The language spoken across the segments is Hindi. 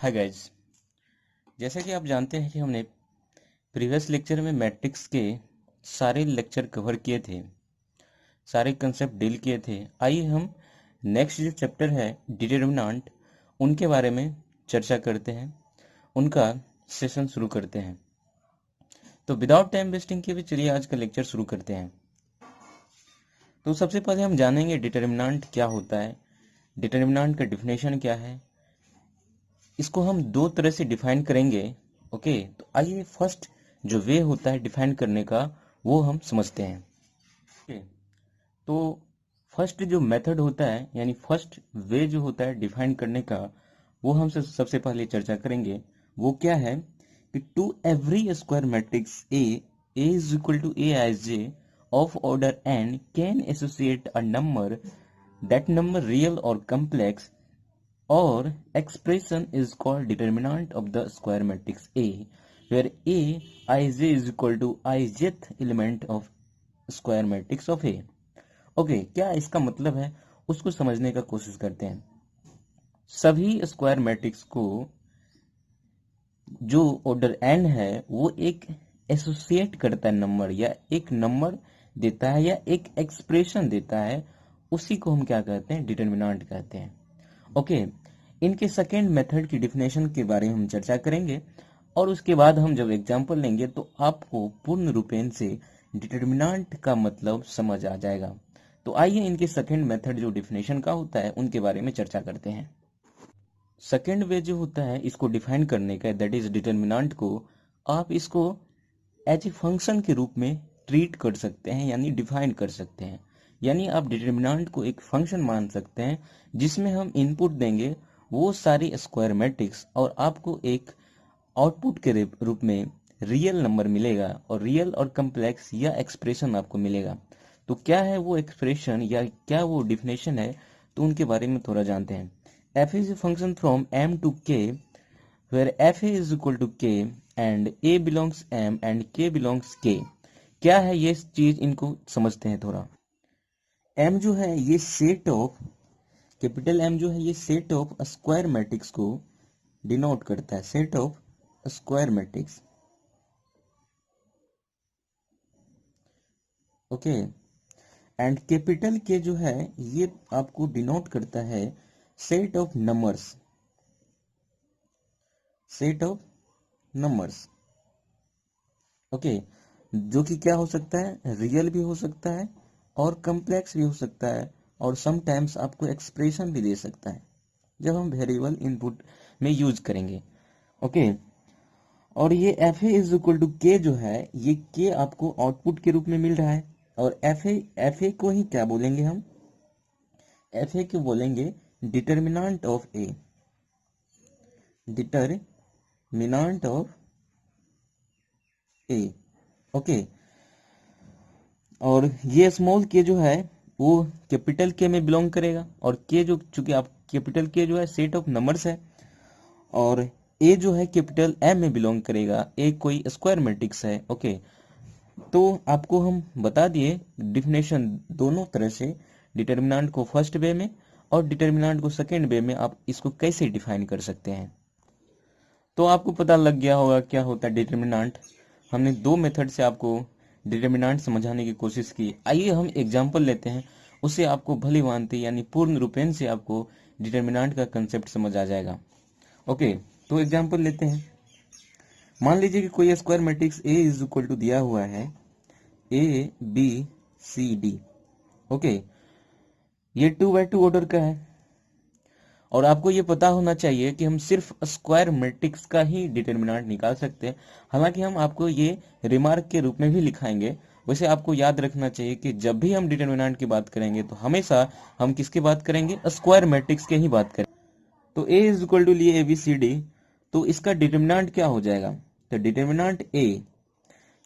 Hi guys. जैसा कि आप जानते हैं कि हमने प्रीवियस लेक्चर में मैट्रिक्स के सारे लेक्चर कवर किए थे, सारे कंसेप्ट डील किए थे। आइए हम नेक्स्ट जो चैप्टर है डिटरमिनेंट, उनके बारे में चर्चा करते हैं, उनका सेशन शुरू करते हैं। तो विदाउट टाइम वेस्टिंग के भी चलिए आज का लेक्चर शुरू करते हैं। तो सबसे पहले हम जानेंगे डिटरमिनेंट क्या होता है, डिटरमिनेंट का डिफिनेशन क्या है। इसको हम दो तरह से डिफाइन करेंगे। ओके, तो आइए फर्स्ट जो वे होता है डिफाइन करने का वो हम समझते हैं। ओके, तो फर्स्ट जो मेथड होता है यानी फर्स्ट वे जो होता है डिफाइन करने का वो हम सबसे पहले चर्चा करेंगे। वो क्या है कि to every square matrix A is equal to A I J of order N can associate a number, that number real और complex or expression is called determinant of the square matrix A, where A ij is equal to ijth element of square matrix of A. Okay, क्या इसका मतलब है उसको समझने का कोशिश करते हैं। सभी स्क्वायर मैट्रिक्स को जो ऑर्डर n है वो एक एसोसिएट करता है नंबर, या एक नंबर देता है या एक एक्सप्रेशन देता है, उसी को हम क्या कहते हैं, डिटरमिनेंट कहते हैं। ओके, इनके सेकेंड मेथड की डिफिनेशन के बारे में हम चर्चा करेंगे और उसके बाद हम जब एग्जांपल लेंगे तो आपको पूर्ण रूपेण से डिटरमिनेंट का मतलब समझ आ जाएगा। तो आइए इनके सेकेंड मेथड जो डिफिनेशन का होता है उनके बारे में चर्चा करते हैं। सेकेंड वे जो होता है इसको डिफाइन करने का, दैट इज डिटरमिनेंट को आप इसको एज ए फंक्शन के रूप में ट्रीट कर सकते हैं, यानी डिफाइन कर सकते हैं। यानी आप डिटरमिनेंट को एक फंक्शन मान सकते हैं जिसमें हम इनपुट देंगे वो सारी स्क्वायर मैट्रिक्स और आपको एक आउटपुट के रूप में रियल नंबर मिलेगा और रियल और कम्प्लेक्स या एक्सप्रेशन आपको मिलेगा। तो क्या है वो एक्सप्रेशन या क्या वो डिफिनेशन है, तो उनके बारे में थोड़ा जानते हैं। f is a function from m to k where f is equal to k and a belongs m and k belongs k। क्या है ये चीज, इनको समझते हैं थोड़ा। m जो है ये सेट ऑफ, कैपिटल M जो है ये सेट ऑफ स्क्वायर मैट्रिक्स को डिनोट करता है, set of square matrix. Okay, and capital K जो है ये आपको डिनोट करता है set of numbers, set of numbers. Okay, जो कि क्या हो सकता है, रियल भी हो सकता है और कम्प्लेक्स भी हो सकता है और समटाइम्स आपको एक्सप्रेशन भी दे सकता है जब हम वेरिएबल इनपुट में यूज करेंगे। ओके, और ये F A is equal to K जो है ये के आपको आउटपुट के रूप में मिल रहा है और एफ ए को ही क्या बोलेंगे हम, एफ ए को बोलेंगे determinant of A, determinant of A. Okay, और ये स्मॉल के जो है वो कैपिटल के में बिलोंग करेगा और के जो, चूंकि आप कैपिटल के जो है सेट ऑफ नंबर्स है और ए जो है कैपिटल एम में बिलोंग करेगा, ए कोई स्क्वायर मैट्रिक्स है। ओके, तो आपको हम बता दिए डिफिनेशन दोनों तरह से, डिटरमिनेंट को फर्स्ट वे में और डिटरमिनेंट को सेकेंड वे में आप इसको कैसे डिफाइन कर सकते हैं। तो आपको पता लग गया होगा क्या होता है डिटरमिनेंट। हमने दो मेथड से आपको डिटरमिनेंट समझाने की कोशिश की। आइए हम एग्जांपल लेते हैं, उससे आपको भली भांति यानी पूर्ण रूपेण से आपको डिटरमिनेंट का कंसेप्ट समझ आ जाएगा। ओके, तो एग्जांपल लेते हैं। मान लीजिए कि कोई square matrix A is equal to दिया हुआ है A B C D. Okay, ये 2x2 ऑर्डर का है और आपको ये पता होना चाहिए कि हम सिर्फ स्क्वायर मैट्रिक्स का ही डिटरमिनेंट निकाल सकते हैं। हालांकि हम आपको ये रिमार्क के रूप में भी लिखाएंगे। वैसे आपको याद रखना चाहिए कि जब भी हम डिटरमिनेंट की बात करेंगे तो हमेशा हम किसकी बात करेंगे, स्क्वायर मैट्रिक्स के ही बात करेंगे। तो ए इज इक्वल टू लिए ए बी सी डी, तो इसका डिटरमिनेंट क्या हो जाएगा, तो डिटरमिनेंट ए,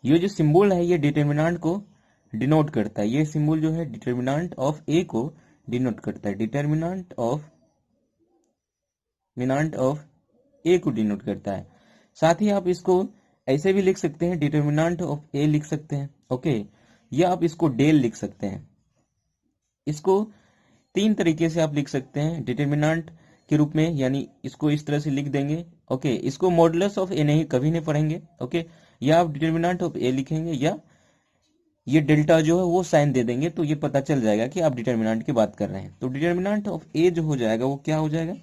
ये जो सिंबल है ये डिटरमिनेंट को डिनोट करता है, ये सिंबल जो है डिटरमिनेंट ऑफ ए को डिनोट करता है, डिटरमिनेंट ऑफ ए को डिनोट करता है। साथ ही आप इसको ऐसे भी लिख सकते हैं, डिटरमिनेंट ऑफ ए लिख सकते हैं। ओके, या आप इसको डेल लिख सकते हैं। इसको तीन तरीके से आप लिख सकते हैं, डिटरमिनेंट के रूप में, यानी इसको इस तरह से लिख देंगे। ओके, इसको मॉडुलस ऑफ ए नहीं, कभी नहीं पढ़ेंगे। ओके, या आप डिटर्मिनेंट ऑफ ए लिखेंगे, या ये डेल्टा जो है वो साइन दे देंगे, तो ये पता चल जाएगा कि आप डिटर्मिनेंट की बात कर रहे हैं। तो डिटर्मिनेंट ऑफ ए जो हो जाएगा वो क्या हो जाएगा,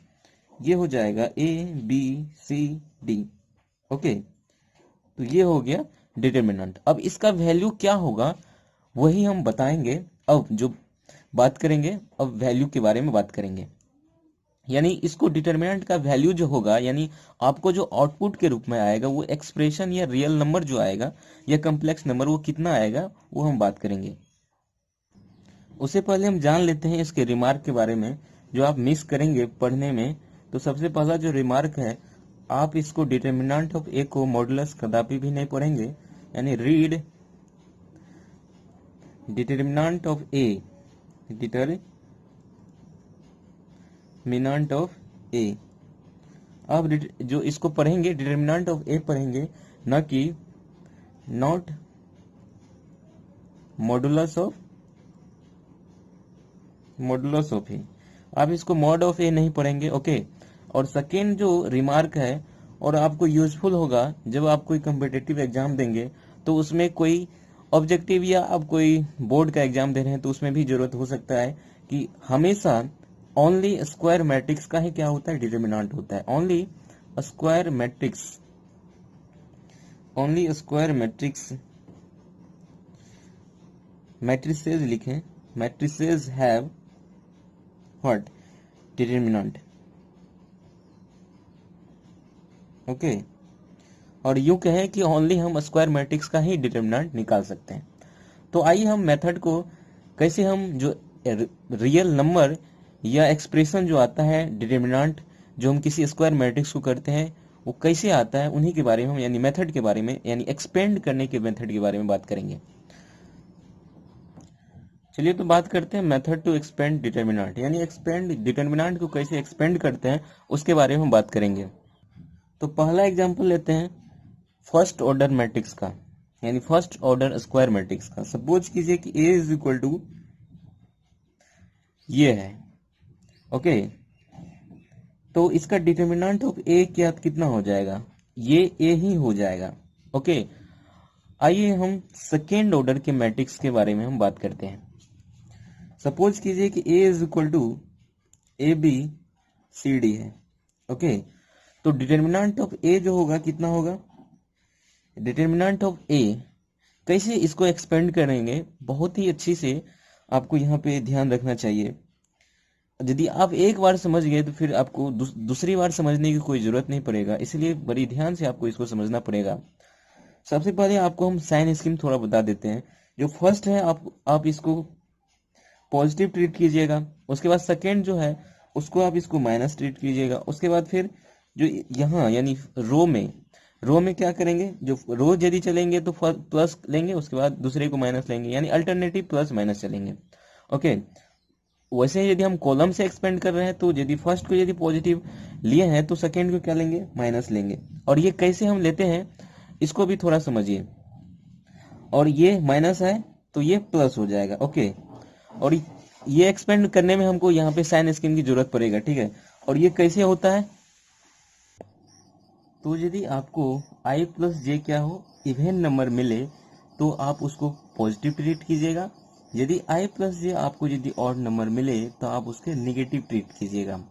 ये हो जाएगा A B C D. Okay, तो ये हो गया डिटर्मिनेंट। अब इसका वैल्यू क्या होगा वही हम बताएंगे। अब जो बात करेंगे, अब वैल्यू के बारे में बात करेंगे, यानी इसको डिटर्मिनेंट का वैल्यू जो होगा, यानी आपको जो आउटपुट के रूप में आएगा वो एक्सप्रेशन या रियल नंबर जो आएगा या कम्प्लेक्स नंबर वो कितना आएगा वो हम बात करेंगे। उससे पहले हम जान लेते हैं इसके रिमार्क के बारे में, जो आप मिस करेंगे पढ़ने में। तो सबसे पहला जो रिमार्क है, आप इसको डिटर्मिनेंट ऑफ ए को मॉडुलस कदापि भी नहीं पढ़ेंगे, यानी read determinant of A, determinant of A. आप जो इसको पढ़ेंगे डिटर्मिनेंट ऑफ ए पढ़ेंगे, न कि नॉट मॉडुलस ऑफ ए। आप इसको मॉड ऑफ ए नहीं पढ़ेंगे। ओके, और सेकेंड जो रिमार्क है, और आपको यूजफुल होगा जब आप कोई कम्पिटिटिव एग्जाम देंगे, तो उसमें कोई ऑब्जेक्टिव या आप कोई बोर्ड का एग्जाम दे रहे हैं तो उसमें भी जरूरत हो सकता है कि हमेशा ओनली स्क्वायर मैट्रिक्स का ही क्या होता है, डिटर्मिनेंट होता है। ओनली स्क्वायर मैट्रिक्स मैट्रिसेस लिखें, matrices have what, determinant. Okay, और यूं कहें कि ओनली हम स्क्वायर मैट्रिक्स का ही डिटर्मिनेंट निकाल सकते हैं। तो आइए हम मेथड को कैसे हम जो रियल नंबर या एक्सप्रेशन जो आता है डिटर्मिनेंट जो हम किसी स्क्वायर मैट्रिक्स को करते हैं वो कैसे आता है, उन्हीं के बारे में हम, यानी मेथड के बारे में, यानी एक्सपेंड करने के मेथड के बारे में बात करेंगे। चलिए तो बात करते हैं मेथड टू एक्सपेंड डिटर्मिनेंट, यानी एक्सपेंड डिटर्मिनेंट को कैसे एक्सपेंड करते हैं उसके बारे में हम बात करेंगे। तो पहला एग्जांपल लेते हैं फर्स्ट ऑर्डर मैट्रिक्स का, यानी फर्स्ट ऑर्डर स्क्वायर मैट्रिक्स का। सपोज कीजिए कि ए इज इक्वल टू ये है। ओके, तो इसका डिटर्मिनेंट ऑफ ए क्या कितना हो जाएगा, ये ए ही हो जाएगा। ओके, आइए हम सेकेंड ऑर्डर के मैट्रिक्स के बारे में हम बात करते हैं। सपोज कीजिए कि A is equal to A B C D है। ओके, तो डिटर्मिनेंट ऑफ ए जो होगा कितना होगा, डिटर्मिनेंट ऑफ ए कैसे इसको एक्सपेंड करेंगे, बहुत ही अच्छी से आपको यहाँ पे ध्यान रखना चाहिए। यदि आप एक बार समझ गए तो फिर आपको दूसरी बार समझने की कोई जरूरत नहीं पड़ेगा, इसलिए बड़ी ध्यान से आपको इसको समझना पड़ेगा। सबसे पहले आपको हम साइन स्कीम थोड़ा बता देते हैं। जो फर्स्ट है आप इसको पॉजिटिव ट्रीट कीजिएगा, उसके बाद सेकेंड जो है उसको आप इसको माइनस ट्रीट कीजिएगा, उसके बाद फिर जो यहाँ यानी रो में क्या करेंगे, जो रो यदि चलेंगे तो प्लस लेंगे, उसके बाद दूसरे को माइनस लेंगे, यानी अल्टरनेटिव प्लस माइनस चलेंगे। ओके, वैसे यदि हम कॉलम से एक्सपेंड कर रहे हैं तो यदि फर्स्ट को यदि पॉजिटिव लिए हैं तो सेकेंड को क्या लेंगे, माइनस लेंगे। और ये कैसे हम लेते हैं इसको भी थोड़ा समझिए। और ये माइनस है तो ये प्लस हो जाएगा। ओके, और ये एक्सपेंड करने में हमको यहाँ पे साइन स्कीम की जरूरत पड़ेगा। ठीक है, और ये कैसे होता है, तो यदि आपको i प्लस जे क्या हो, इवन नंबर मिले तो आप उसको पॉजिटिव ट्रीट कीजिएगा। यदि i प्लस जे आपको यदि ऑड नंबर मिले तो आप उसके नेगेटिव ट्रीट कीजिएगा।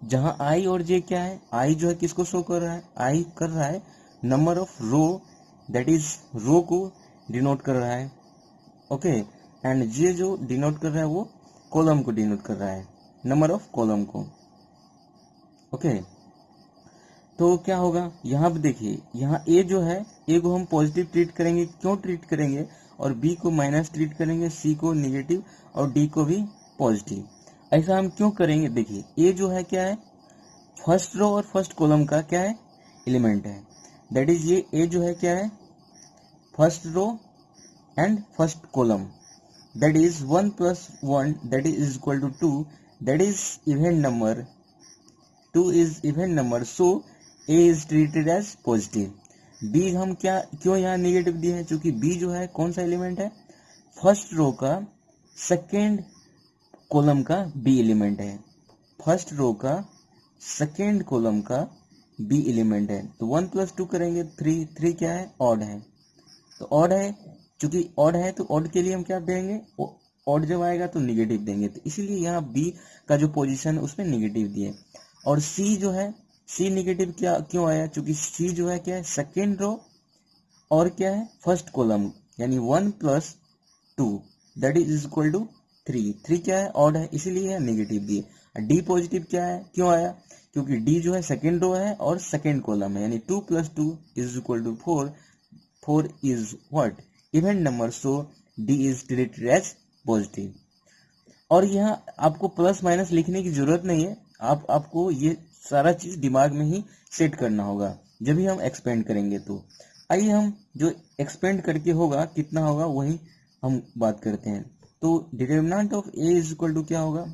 जहां i और j क्या है, i जो है किसको शो कर रहा है, i कर रहा है number of row, that is row को डिनोट कर रहा है। ओके, एंड j जो डिनोट कर रहा है वो कॉलम को डिनोट कर रहा है, नंबर ऑफ कॉलम को। ओके, तो क्या होगा, यहाँ पे देखिए, यहाँ ए जो है, ए को हम पॉजिटिव ट्रीट करेंगे, क्यों ट्रीट करेंगे, और बी को माइनस ट्रीट करेंगे, सी को नेगेटिव और डी को भी पॉजिटिव। ऐसा हम क्यों करेंगे, देखिए ए जो है क्या है, फर्स्ट रो और फर्स्ट कॉलम का क्या है, एलिमेंट है। दैट इज ये ए जो है क्या है, first row and first column, that is 1 + 1 that is equal to 2, that is even number, 2 is even number, so A is treated as positive। B हम क्या क्यों यहाँ नेगेटिव दिए हैं, क्योंकि B जो है कौन सा एलिमेंट है, फर्स्ट रो का सेकेंड कॉलम का B एलिमेंट है, फर्स्ट रो का सेकेंड कॉलम का बी एलिमेंट है। तो 1 + 2 करेंगे 3, 3 क्या है, ऑड है, तो ऑड है, चूंकि ऑड है तो ऑड के लिए हम क्या देंगे, ऑड जब आएगा तो निगेटिव देंगे, तो इसीलिए यहाँ बी का जो पोजीशन है उसमें निगेटिव दिए। और सी जो है, सी निगेटिव क्या क्यों आया, चूंकि सी जो है क्या है, सेकेंड रो और क्या है, फर्स्ट कॉलम, यानी 1 + 2 दैट इज इक्वल टू 3, 3 क्या है, ऑड है, इसीलिए नेगेटिव दिए। डी पॉजिटिव क्या है, क्यों आया, क्योंकि डी जो है सेकेंड रो है और सेकेंड कॉलम है, यानी 2 + 2 is equal to 4, 4 is what, even number, so D is treated as positive। और यहाँ आपको प्लस माइनस लिखने की जरूरत नहीं है, आपको ये सारा चीज दिमाग में ही सेट करना होगा जब भी हम एक्सपेंड करेंगे। तो आइए हम जो एक्सपेंड करके होगा कितना होगा वही हम बात करते हैं। तो determinant of A is equal to क्या होगा,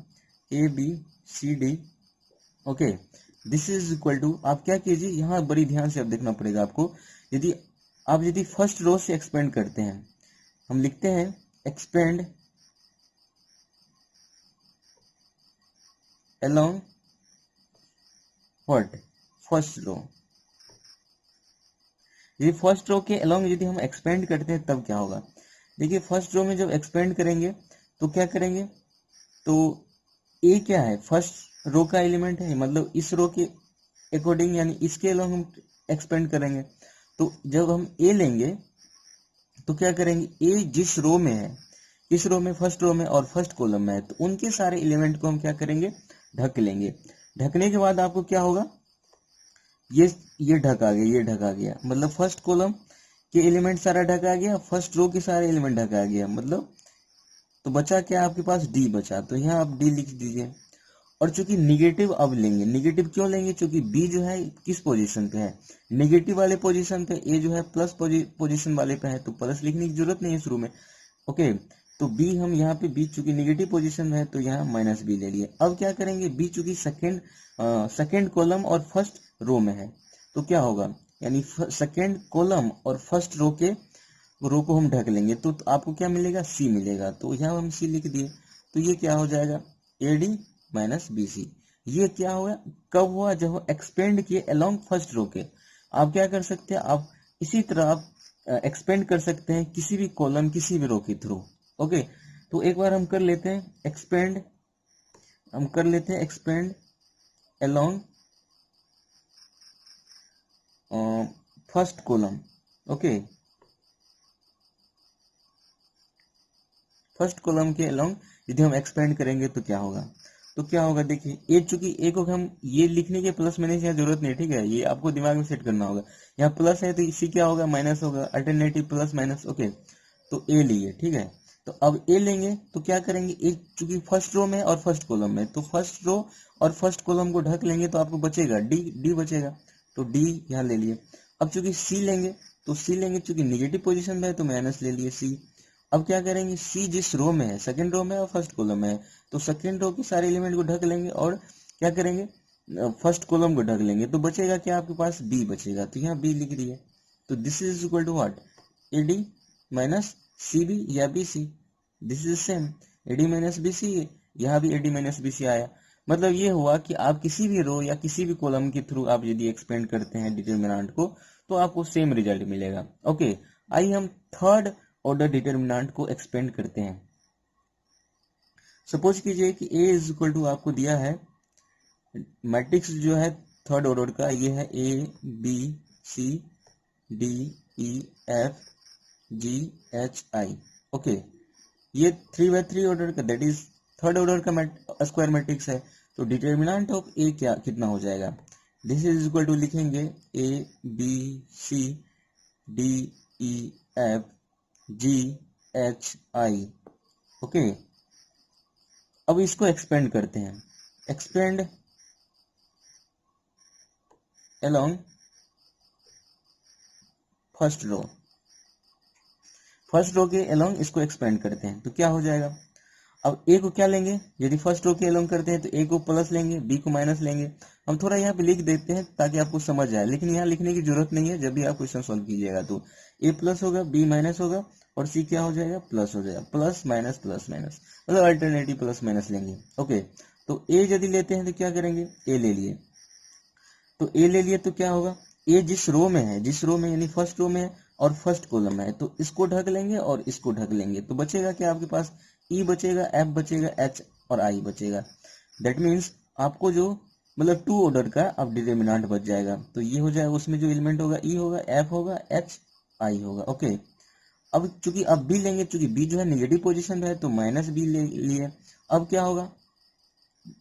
A B C D, okay, this is equal to, आप क्या कीजिए यहाँ बड़ी ध्यान से अब देखना पड़ेगा आपको। यदि फर्स्ट रो से एक्सपेंड करते हैं, हम लिखते हैं expand along what, first row. ये फर्स्ट रो के अलोंग यदि हम एक्सपेंड करते हैं तब क्या होगा, देखिए फर्स्ट रो में जब एक्सपेंड करेंगे तो क्या करेंगे, तो ए क्या है, फर्स्ट रो का एलिमेंट है, मतलब इस रो के अकॉर्डिंग, यानी इसके अलोंग हम एक्सपेंड करेंगे। तो जब हम ए लेंगे तो क्या करेंगे, ए जिस रो में है, किस रो में, फर्स्ट रो में और फर्स्ट कॉलम में है, तो उनके सारे एलिमेंट को हम क्या करेंगे, ढक लेंगे। ढकने के बाद आपको क्या होगा, ये ढक आ गया, ये ढक आ गया, मतलब फर्स्ट कॉलम के एलिमेंट सारा ढक आ गया, फर्स्ट रो के सारे एलिमेंट ढक आ गया, मतलब तो बचा क्या आपके पास, डी बचा, तो यहाँ आप डी लिख दीजिए। और चूंकि निगेटिव अब लेंगे, निगेटिव क्यों लेंगे, क्योंकि बी जो है किस पोजीशन पे है, निगेटिव वाले पोजीशन पे, ए जो है प्लस पोजीशन वाले पे है, तो प्लस लिखने की जरूरत नहीं है शुरू में, ओके। तो बी हम यहाँ पे, बी चूंकि निगेटिव पोजीशन में है तो यहाँ माइनस बी ले लिए। अब क्या करेंगे, बी चूंकि सेकेंड कॉलम और फर्स्ट रो में है तो क्या होगा, यानी सेकेंड कॉलम और फर्स्ट रो को हम ढक लेंगे, तो आपको क्या मिलेगा, सी मिलेगा, तो यहाँ हम सी लिख दिए। तो ये क्या हो जाएगा, A D minus B C. ये क्या हुआ, कब हुआ, जब एक्सपेंड किए अलोंग फर्स्ट रो के। आप क्या कर सकते हैं, आप इसी तरह आप एक्सपेंड कर सकते हैं किसी भी कॉलम किसी भी रो के थ्रू, ओके। तो एक बार हम कर लेते हैं एक्सपेंड, हम कर लेते हैं expand along first column, okay, first column के अलोंग यदि हम एक्सपेंड करेंगे तो क्या होगा, तो क्या होगा, देखिए ए, चूंकि ए को हम ये लिखने के प्लस माइनस यहाँ जरूरत नहीं, ठीक है, ये आपको दिमाग में सेट करना होगा। यहाँ प्लस है तो इसी क्या होगा, माइनस होगा, अल्टरनेटिव प्लस माइनस, ओके। तो ए लिए, ठीक है। तो अब ए लेंगे तो क्या करेंगे, ए चूंकि फर्स्ट रो में और फर्स्ट कॉलम में, तो फर्स्ट रो और फर्स्ट कॉलम को ढक लेंगे तो आपको बचेगा डी, डी बचेगा, तो डी यहाँ ले लिए। अब चूंकि सी लेंगे तो सी लेंगे, चूंकि निगेटिव पोजिशन में है तो माइनस ले लिए सी। अब क्या करेंगे, सी जिस रो में है, सेकंड रो में और फर्स्ट कॉलम में है, तो सेकंड रो के सारे एलिमेंट को ढक लेंगे और क्या करेंगे, फर्स्ट कॉलम को ढक लेंगे, तो बचेगा क्या आपके पास, बी बचेगा, तो यहाँ बी लिख दिए। तो this is equal to what, A D minus C B या B C, this is same, A D minus B C, यहाँ भी A D minus B C आया। मतलब ये हुआ कि आप किसी भी रो या किसी भी कॉलम के थ्रू आप यदि एक्सपेंड करते हैं डिटर्मिनेंट को तो आपको सेम रिजल्ट मिलेगा, ओके। आइए हम थर्ड ऑर्डर डिटर्मिनेंट को एक्सपेंड करते हैं। सपोज कीजिए कि a इज इक्वल टू आपको दिया है मैट्रिक्स जो है थर्ड ऑर्डर का, ये है A B C D E F G H I, okay. ये 3x3 ऑर्डर का, दैट इज थर्ड ऑर्डर का स्क्वायर मैट्रिक्स है। तो डिटर्मिनेंट ऑफ ए क्या कितना हो जाएगा, दिस इज इक्वल टू लिखेंगे A B C D E F G H I, okay. अब इसको एक्सपेंड करते हैं, expand along first row, first row के अलोंग इसको एक्सपेंड करते हैं तो क्या हो जाएगा। अब ए को क्या लेंगे, यदि फर्स्ट रो के अलोंग करते हैं तो ए को प्लस लेंगे, बी को माइनस लेंगे। हम थोड़ा यहाँ पे लिख देते हैं ताकि आपको समझ आए, लेकिन यहाँ लिखने की जरूरत नहीं है। जब भी आप क्वेश्चन सॉल्व कीजिएगा तो ए प्लस होगा, बी माइनस होगा और सी क्या हो जाएगा, प्लस हो जाएगा, प्लस माइनस मतलब अल्टरनेटिव प्लस माइनस लेंगे, ओके। तो ए यदि लेते हैं तो क्या करेंगे, ए ले लिए, तो ए ले लिए तो क्या होगा, ए जिस रो में है, जिस रो में यानी फर्स्ट रो में है और फर्स्ट कॉलम में है, तो इसको ढक लेंगे और इसको ढक लेंगे, तो बचेगा क्या आपके पास, ई बचेगा, एफ बचेगा, एच और आई बचेगा। दैट मीन्स आपको जो मतलब टू ऑर्डर का अब डिटर्मिनेंट बच जाएगा। तो ये हो जाएगा, उसमें जो एलिमेंट होगा ई होगा, एफ होगा, एच आई होगा। ओके, अब चूंकि अब बी लेंगे, चूंकि बी जो है नेगेटिव पोजीशन में है तो माइनस बी ले लिए। अब क्या होगा,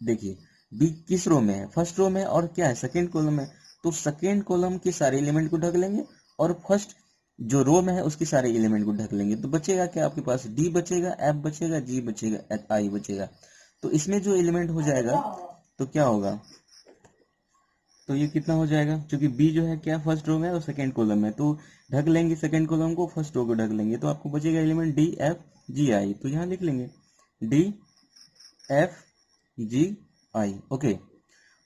देखिए बी किस रो में है, फर्स्ट रो में है और क्या है, सेकंड कॉलम में। तो सेकंड कॉलम के सारे एलिमेंट को ढक लेंगे और फर्स्ट जो रो में है उसके सारे एलिमेंट को ढक लेंगे। तो बचेगा क्या आपके पास, डी बचेगा, एफ बचेगा, जी बचेगा, आई बचेगा। तो इसमें जो एलिमेंट हो जाएगा तो क्या होगा, तो ये कितना हो जाएगा, क्योंकि बी जो है क्या फर्स्ट रो में है और सेकंड कॉलम में, तो ढक लेंगे सेकंड कॉलम को, फर्स्ट रो को ढक लेंगे, तो आपको बचेगा एलिमेंट डी, एफ, जी, आई। तो यहाँ लिख लेंगे डी, एफ, जी, आई। ओके,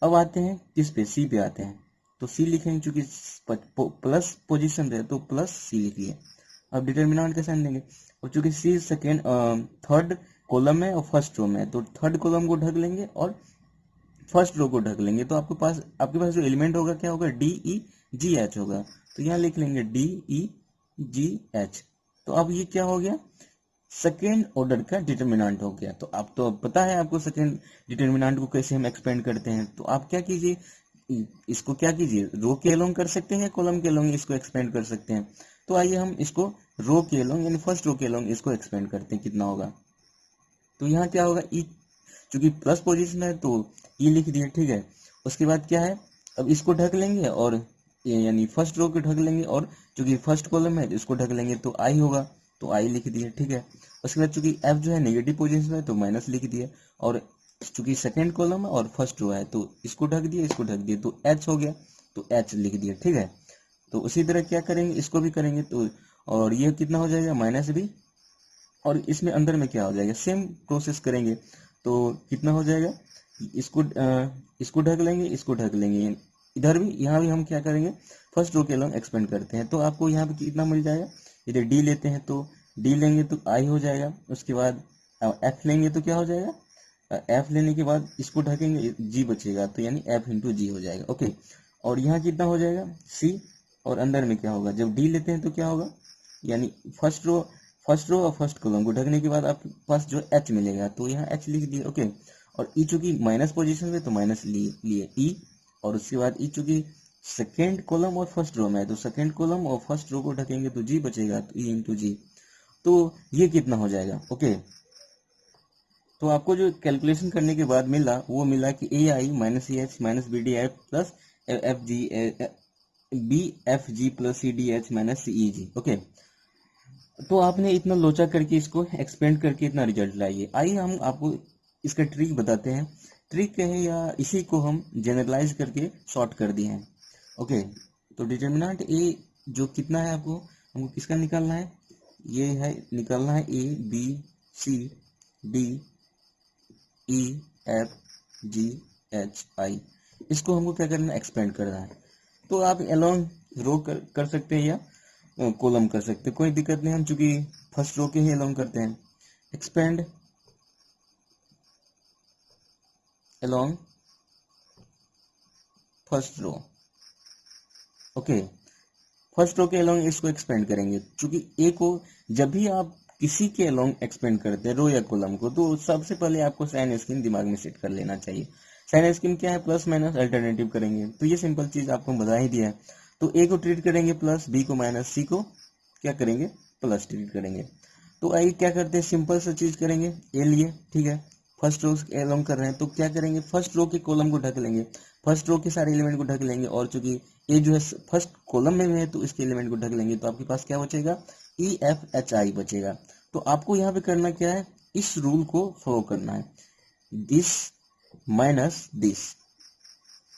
अब आते हैं किस पे, सी पे आते हैं। तो सी लिखेंगे, चूंकि प्लस पोजीशन है तो प्लस सी लिखिए। अब डिटर्मिनेंट का साइन देंगे, और चूंकि सी सेकेंड थर्ड कॉलम में और फर्स्ट रो में है तो थर्ड कॉलम को ढक लेंगे और फर्स्ट रो को ढक लेंगे। तो आपके पास जो एलिमेंट होगा क्या होगा, डी, ई, जी, एच होगा। तो यहाँ लिख लेंगे डी, ई, जी, एच। तो अब ये क्या हो गया, सेकेंड ऑर्डर का डिटर्मिनेंट हो गया। तो आप तो अब पता है आपको सेकेंड डिटर्मिनेंट को कैसे हम एक्सपेंड करते हैं। तो आप क्या कीजिए, इसको क्या कीजिए, रो के अलोंग कर सकते हैं, कॉलम के अलोंग इसको एक्सपेंड कर सकते हैं। तो आइए हम इसको रो के अलोंग यानी फर्स्ट रो के अलोंग इसको एक्सपेंड करते हैं, कितना होगा। तो यहाँ क्या होगा, ई चूंकि प्लस पोजीशन है तो ई लिख दिए, ठीक है। उसके बाद क्या है, अब इसको ढक लेंगे और यानी फर्स्ट रो को ढक लेंगे, और चूंकि फर्स्ट कॉलम है तो इसको ढक लेंगे तो आई होगा, तो आई लिख दिए, ठीक है। उसके बाद चूंकि एफ जो है नेगेटिव पोजीशन है तो माइनस लिख दिए, और चूंकि सेकेंड कॉलम है और फर्स्ट रो है तो इसको ढक दिए, इसको ढक दिए, तो एच हो गया, तो एच लिख दिया, ठीक है। तो उसी तरह क्या करेंगे, इसको भी करेंगे, तो और ये कितना हो जाएगा, माइनस बी, और इसमें अंदर में क्या हो जाएगा, सेम प्रोसेस करेंगे। तो कितना हो जाएगा, इसको ढक लेंगे, इसको ढक लेंगे, इधर भी यहाँ भी हम क्या करेंगे, फर्स्ट रो के लॉन्ग एक्सपेंड करते हैं। तो आपको यहाँ पे कितना मिल जाएगा, यदि डी लेते हैं तो डी लेंगे तो आई हो जाएगा। उसके बाद एफ लेंगे तो क्या हो जाएगा, एफ लेने के बाद इसको ढकेंगे, जी बचेगा, तो यानी एफ इंटू जी हो जाएगा। ओके, और यहाँ कितना हो जाएगा, सी, और अंदर में क्या होगा, जब डी लेते हैं तो क्या होगा, यानी फर्स्ट रो और फर्स्ट कॉलम को ढकने के बाद आपके पास जो एच मिलेगा, तो यहाँ एच लिख दिए। ओके, और ई चूंकि माइनस पोजीशन में तो माइनस लिए ई, और उसके बाद ई चूंकि सेकेंड कॉलम और फर्स्ट रो में है तो सेकेंड कॉलम और फर्स्ट रो को ढकेंगे तो जी बचेगा, तो ई इंटू जी। तो ये कितना हो जाएगा। ओके, तो आपको जो कैलकुलेशन करने के बाद मिला वो मिला कि A I minus E H minus B D F plus F G, B F G plus C D H minus C E G. Okay, तो आपने इतना लोचा करके इसको एक्सपेंड करके इतना रिजल्ट लाइए। आइए हम आपको इसका ट्रिक बताते हैं, ट्रिक है या इसी को हम जनरलाइज करके शॉर्ट कर दिए हैं। ओके, तो डिटर्मिनेंट ए जो कितना है आपको, हमको किसका निकालना है, ये है निकालना है A B C D E F G H I. इसको हमको क्या करना है, एक्सपेंड करना है। तो आप अलोंग रो कर सकते हैं या कॉलम कर सकते हैं, कोई दिक्कत नहीं। हम चूंकि फर्स्ट रो के ही अलोंग करते हैं, expand along first row. Okay, first row के अलोंग इसको एक्सपेंड करेंगे, चूंकि ए को जब भी आप किसी के अलोंग एक्सपेंड करते हैं रो या कॉलम को, तो सबसे पहले आपको साइन स्कीम दिमाग में सेट कर लेना चाहिए। साइन स्कीम क्या है, प्लस माइनस अल्टरनेटिव करेंगे, तो ये सिंपल चीज आपको बता ही दिया है। तो ए को ट्रीट करेंगे प्लस, बी को माइनस, सी को क्या करेंगे, प्लस ट्रीट करेंगे। तो आइए क्या करते हैं, सिंपल सा चीज करेंगे, ए लिए, ठीक है, फर्स्ट रो अलोंग कर रहे हैं तो क्या करेंगे, फर्स्ट रो के कॉलम को ढक लेंगे, फर्स्ट रो के सारे एलिमेंट को ढक लेंगे, और चूंकि ए जो है फर्स्ट कॉलम में है तो इसके एलिमेंट को ढक लेंगे, तो आपके पास क्या बचेगा, ई एफ एच आई बचेगा। तो आपको यहाँ पे करना क्या है, इस रूल को फॉलो करना है, दिस माइनस दिस।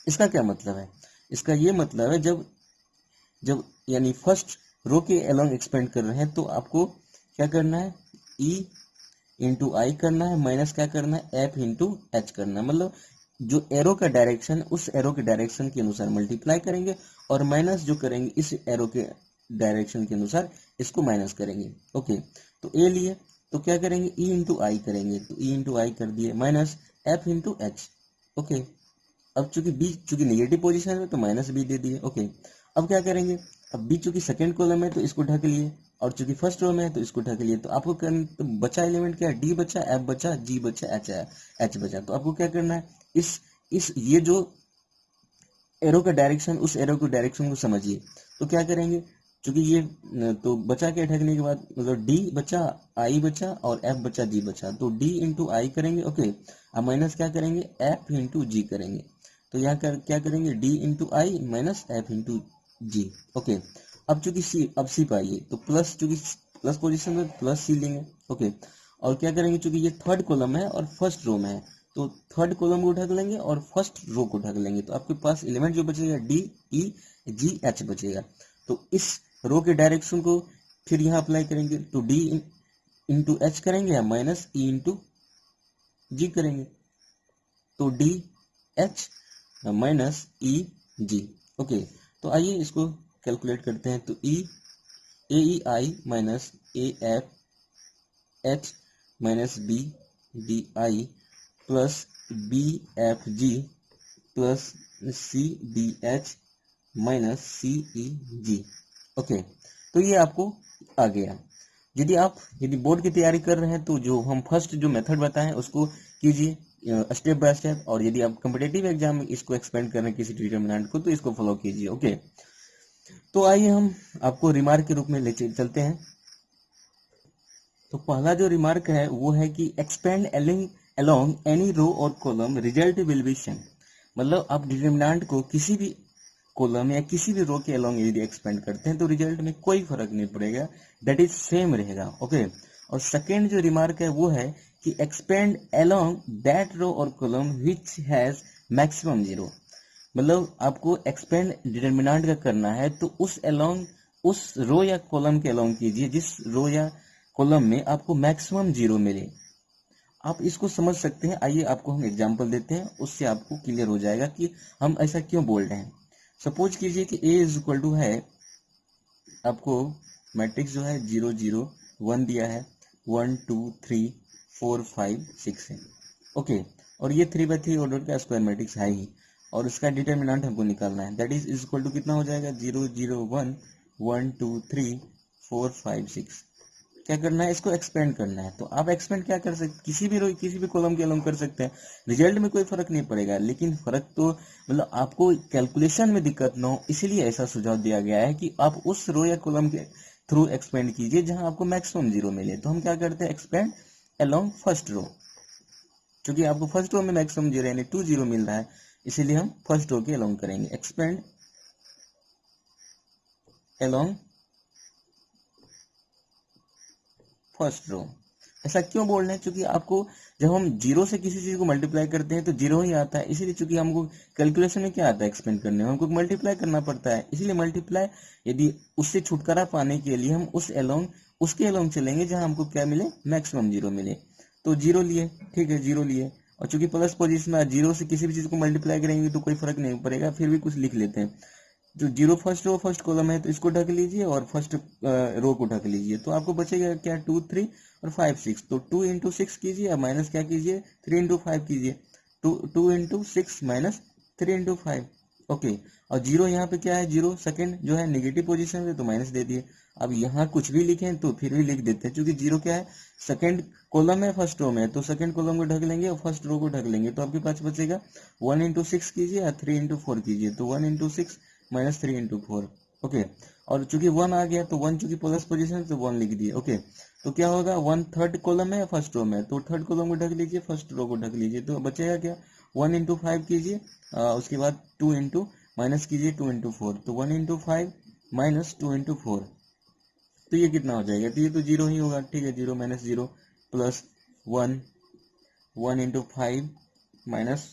इसका क्या मतलब है, इसका ये मतलब है जब जब यानी फर्स्ट रो के अलोंग एक्सपेंड कर रहे हैं तो आपको क्या करना है, ई इंटू आई करना है, माइनस क्या करना है, एफ इंटू एच करना है। मतलब जो एरो का डायरेक्शन उस एरो के डायरेक्शन के अनुसार मल्टीप्लाई करेंगे, और माइनस जो करेंगे इस एरो के डायरेक्शन के अनुसार इसको माइनस करेंगे। ओके, तो ए लिए तो क्या करेंगे, ई इंटू आई करेंगे, तो ई इंटू आई कर दिए, minus F into H. Okay, अब चूंकि बी चूंकि नेगेटिव पोजीशन में तो माइनस बी दे दिए। ओके, अब क्या करेंगे, अब बी चूंकि सेकंड कॉलम है तो इसको ढक लिए, और चूंकि फर्स्ट रो में है तो इसको ढक लिए। तो आपको तो बचा एलिमेंट क्या है, डी बचा, एफ बचा, जी बचा, एच बचा। तो आपको क्या करना है, इस ये जो एरो का डायरेक्शन, उस एरो के डायरेक्शन को समझिए। तो क्या करेंगे, क्योंकि ये तो बचा के ढकने के बाद मतलब डी बचा, आई बचा और एफ बचा, जी बचा। तो डी इंटू आई करेंगे। ओके, अब माइनस क्या करेंगे, एफ इंटू जी करेंगे। तो यहाँ क्या करेंगे, डी इंटू आई माइनस एफ इंटू जी। ओके, अब चूंकि सी, अब सी पाइए तो प्लस, चूंकि प्लस पोजिशन में प्लस सी लेंगे। ओके, और क्या करेंगे, चूंकि ये थर्ड कॉलम है और फर्स्ट रो में है तो थर्ड कॉलम को ढक लेंगे और फर्स्ट रो को ढक लेंगे। तो आपके पास एलिमेंट जो बचेगा डी, ई, जी, एच बचेगा। तो इस रो के डायरेक्शन को फिर यहाँ अप्लाई करेंगे। तो डी इंटू एच करेंगे या माइनस ई इंटू जी करेंगे। तो D H minus E G. Okay, तो आइए इसको कैलकुलेट करते हैं। तो E I minus A F H minus B D I plus B F G plus C D H minus C E G. Okay, तो ये आपको आ गया। यदि बोर्ड की तैयारी कर रहे हैं तो जो हम फर्स्ट जो मेथड बताएं उसको कीजिए स्टेप बाय स्टेप, और यदि आप कॉम्पिटिटिव एग्जाम में इसको एक्सपेंड कर रहे हैं किसी डिटरमिनेंट को तो इसको फॉलो कीजिए। ओके, तो आइए हम आपको रिमार्क के रूप में ले चलते हैं। तो पहला जो रिमार्क है वो है कि एक्सपेंड अलोंग एनी रो और column result will be same. मतलब आप डिटरमिनेंट को किसी भी कॉलम या किसी भी रो के अलोंग यदि एक्सपेंड करते हैं तो रिजल्ट में कोई फर्क नहीं पड़ेगा, दैट इज सेम रहेगा। ओके, और सेकेंड जो रिमार्क है वो है कि एक्सपेंड अलोंग दैट रो और column which has maximum zero. मतलब आपको एक्सपेंड डिटरमिनेंट का करना है तो उस रो या कॉलम के अलोंग कीजिए जिस रो या कॉलम में आपको मैक्सिमम जीरो मिले। आप इसको समझ सकते हैं। आइए आपको हम एग्जांपल देते हैं, उससे आपको क्लियर हो जाएगा कि हम ऐसा क्यों बोल रहे हैं। सपोज कीजिए कि ए इज इक्वल टू है, आपको मैट्रिक्स जो है 0 0 1 दिया है, 1 2 3 4 5 6 है। ओके, और ये 3x3 ऑर्डर का स्क्वायर मैट्रिक्स है ही, और इसका डिटरमिनेंट हमको निकालना है, दैट इज इक्वल टू कितना हो जाएगा, 0 0 1 1 2 3 4 5 6। क्या करना है, इसको एक्सपेंड करना है। तो आप एक्सपेंड क्या कर सकते, किसी भी रो किसी भी कॉलम के अलोंग कर सकते हैं, रिजल्ट में कोई फर्क नहीं पड़ेगा। लेकिन फर्क तो मतलब आपको कैलकुलेशन में दिक्कत ना हो इसलिए ऐसा सुझाव दिया गया है कि आप उस रो या कॉलम के थ्रू एक्सपेंड कीजिए जहां आपको मैक्सिमम जीरो मिले। तो हम क्या करते हैं, एक्सपेंड अलोंग फर्स्ट रो। क्योंकि आपको फर्स्ट रो में मैक्सिमम जीरो यानी 2 0 मिल रहा है, इसीलिए हम फर्स्ट रो के अलोंग करेंगे, एक्सपेंड अलोंग फर्स्ट रो। ऐसा क्यों बोल रहे हैं, क्योंकि आपको जब हम जीरो से किसी चीज को मल्टीप्लाई करते हैं तो जीरो ही आता है, इसीलिए चूंकि हमको कैलकुलेशन में क्या आता है, एक्सपेंड करने में हमको मल्टीप्लाई करना पड़ता है, इसीलिए मल्टीप्लाई। यदि उससे छुटकारा पाने के लिए हम उसके अलोंग चलेंगे जहां हमको क्या मिले, मैक्सिमम जीरो मिले। तो जीरो लिए, ठीक है, जीरो लिए, और चूंकि प्लस पोजिशन में जीरो से किसी भी चीज को मल्टीप्लाई करेंगे तो कोई फर्क नहीं पड़ेगा, फिर भी कुछ लिख लेते हैं। जो zero first row first column है तो इसको ढक लीजिए और फर्स्ट रो को ढक लीजिए। तो आपको बचेगा क्या, 2 3 और 5 6। तो 2 इंटू 6 कीजिए और माइनस क्या कीजिए, 3 इंटू 5 कीजिए। 2 इंटू 6 माइनस 3 इंटू 5। ओके, और जीरो यहाँ पे क्या है, जीरो सेकंड जो है नेगेटिव पोजीशन में तो माइनस दे दिए। अब यहाँ कुछ भी लिखें तो फिर भी लिख देते हैं, क्योंकि जीरो क्या है, सेकंड कॉलम है फर्स्ट रो में, तो सेकंड कॉलम को ढक लेंगे और फर्स्ट रो को ढक लेंगे। तो आपके पास बचेगा 1 इंटू 6 कीजिए या 3 इंटू 4 कीजिए। तो 1 इंटू 6 माइनस 3 इंटू 4। ओके, और चूंकि 1 आ गया तो 1 चूंकि प्लस पोजीशन है तो 1 लिख दिए। ओके, तो क्या होगा, 1 थर्ड कॉलम है फर्स्ट रो में, तो थर्ड कॉलम को ढक लीजिए, फर्स्ट रो को ढक लीजिए। तो बचेगा क्या, 1 इंटू 5 कीजिए, उसके बाद 2 इंटू माइनस कीजिए 2 इंटू 4। तो 1 इंटू 5 माइनस 2 इंटू 4, तो ये कितना हो जाएगा, तो ये तो जीरो ही होगा। ठीक है, zero minus zero plus 1, 1 into 5 minus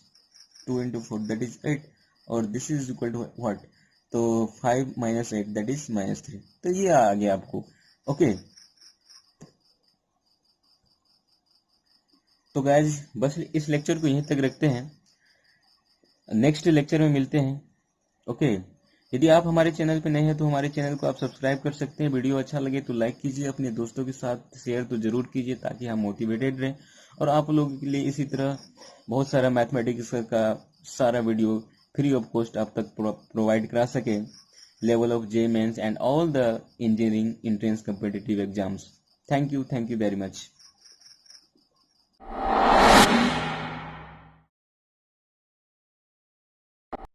2 into 4 that is 8, और this is equal to what, तो 5 माइनस 8 दैट इज माइनस 3। तो ये आ गया आपको। ओके, तो गाइज बस इस लेक्चर को यहीं तक रखते हैं, नेक्स्ट लेक्चर में मिलते हैं। ओके, यदि आप हमारे चैनल पे नए हैं तो हमारे चैनल को आप सब्सक्राइब कर सकते हैं। वीडियो अच्छा लगे तो लाइक कीजिए, अपने दोस्तों के साथ शेयर तो जरूर कीजिए ताकि हम मोटिवेटेड रहें और आप लोगों के लिए इसी तरह बहुत सारा मैथमेटिक्स का सारा वीडियो फ्री ऑफ कॉस्ट आप तक प्रोवाइड करा सके level of JEE mains and all the engineering entrance competitive exams. Thank you very much.